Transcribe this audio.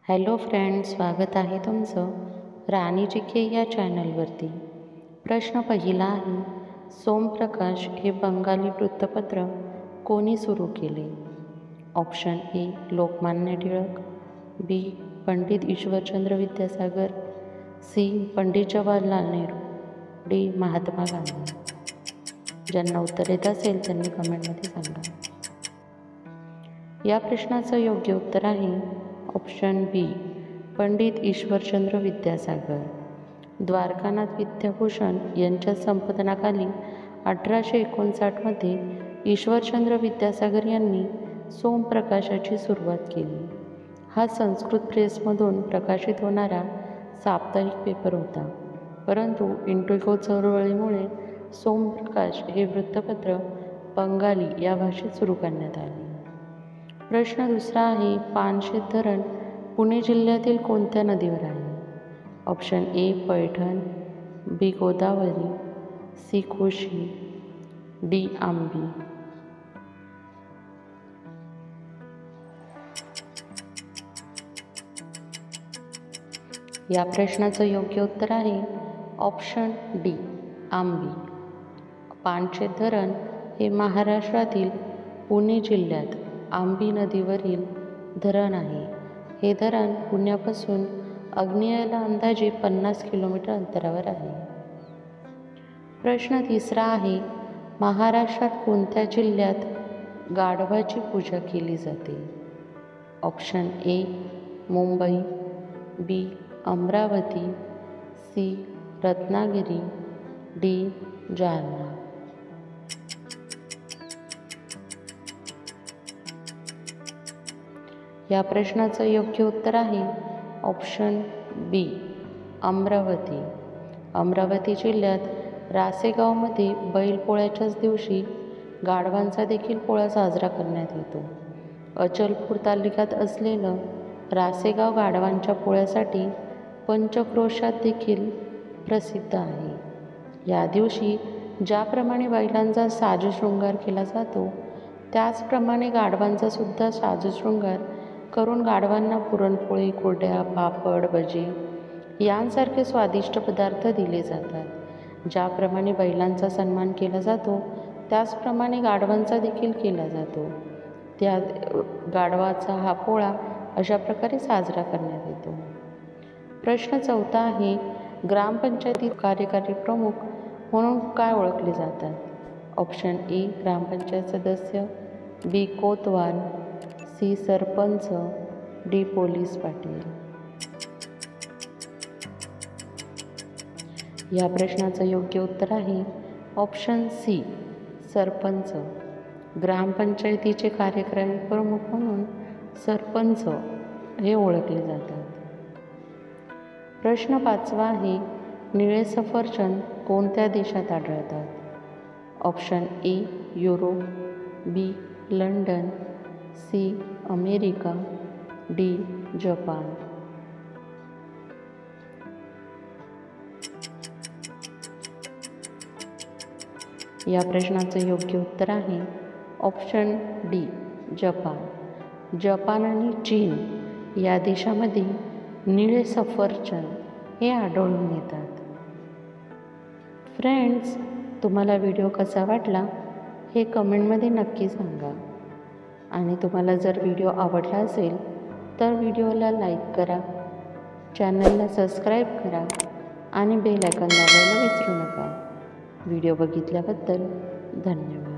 Hello friends, स्वागत आहे तुमचं राणी जी के या चॅनलवरती। प्रश्न पहिला आहे, सोमप्रकाश हे बंगाली वृत्तपत्र कोणी सुरू केले? Option A Lokmanya Tilak, B Pandit Ishwarchandra Vidyasagar, C Pandit Jawaharlal Nehru, D Mahatma Gandhi. ज्यांना उत्तर येत असेल त्यांनी कमेंटमध्ये सांगा। या प्रश्नाचं योग्य उत्तर आहे ऑप्शन बी पंडित ईश्वरचंद्र विद्यासागर। द्वारकानाथ विद्याभूषण यांच्या संपादनाखाली 1859मध्ये ईश्वरचंद्र विद्यासागर यांनी सोमप्रकाशाची सुरुवात केली। हा संस्कृत प्रेसमधून प्रकाशित होणारा साप्ताहिक पेपर होता, परंतु इंडिगो चळवळीमुळे सोमप्रकाश हे वृत्तपत्र बंगाली या भाषेत सुरू करण्यात आले। प्रश्न दुसरा आहे, पानशेत धरण पुणे जिल्ह्यातील कोणत्या नदीवर आहे? Option A Paithan, B Godavari, C Koshi, D Ambi. या प्रश्नाचं योग्य उत्तर आहे ऑप्शन डी आंबी। पानशेत धरण हे महाराष्ट्रातील पुणे जिल्ह्यात आंबी नदीवरील धरण आहे। हे धरण पुण्यापासून आग्नेयेला अंदाजे 50 किलोमीटर अंतरावर आहे। प्रश्न तिसरा आहे, महाराष्ट्रात कोणत्या जिल्ह्यात गाढवाची पूजा केली जाते? Option A Mumbai, B Amravati, C Ratnagiri, D Jalna. या प्रश्नाचं योग्य उत्तर आहे ऑप्शन बी अमरावती। अमरावती जिल्ह्यात रासेगावमध्ये बैलपोळ्याच्याच दिवशी गाढवांचा देखील पोळा साजरा करण्यात येतो। अचलपूर तालुक्यात असलेलं रासेगाव गाढवांच्या पोळ्यासाठी पंचक्रोशात देखील प्रसिद्ध आहे। या दिवशी ज्याप्रमाणे बैलांचा साजशृंगार केला जातो, त्याचप्रमाणे गाढवांचा सुद्धा साजशृंगार करून गाढवांना पुरणपोळी, कुरड्या, पापड, भजी यांसारखे स्वादिष्ट पदार्थ दिले जातात। ज्याप्रमाणे बैलांचा सन्मान केला जातो, त्याचप्रमाणे गाढवांचा देखील केला जातो। त्या गाढवाचा हा पोळा अशा प्रकारे साजरा करण्यात येतो। प्रश्न चौथा आहे, ग्रामपंचायतीत कार्यकारी प्रमुख म्हणून काय ओळखले जातात? ऑप्शन ए ग्रामपंचायत सदस्य, बी कोतवाल, सी सरपंच, डी पोलीस पाटील। या प्रश्नाचं योग्य उत्तर आहे ऑप्शन सी सरपंच। ग्रामपंचायतीचे कार्यकारी प्रमुख म्हणून सरपंच हे ओळखले जातात। प्रश्न पाचवा आहे, निळे सफरचंद कोणत्या देशात आढळतात? Option A Europe, B London, C America, D Japan. या प्रश्नाचं योग्य उत्तर आहे ऑप्शन डी जपान। जपान आणि चीन या देशामध्ये निळे सफरचंद हे आढळून येतात। फ्रेंड्स, तुम्हाला व्हिडिओ कसा वाटला हे कमेंटमध्ये नक्की सांगा। आणि तुम्हाला जर व्हिडिओ आवडला असेल तर व्हिडिओला लाईक करा, चॅनलला सबस्क्राईब करा आणि बेल आयकॉन दाबायला विसरू नका। व्हिडिओ बघितल्याबद्दल धन्यवाद।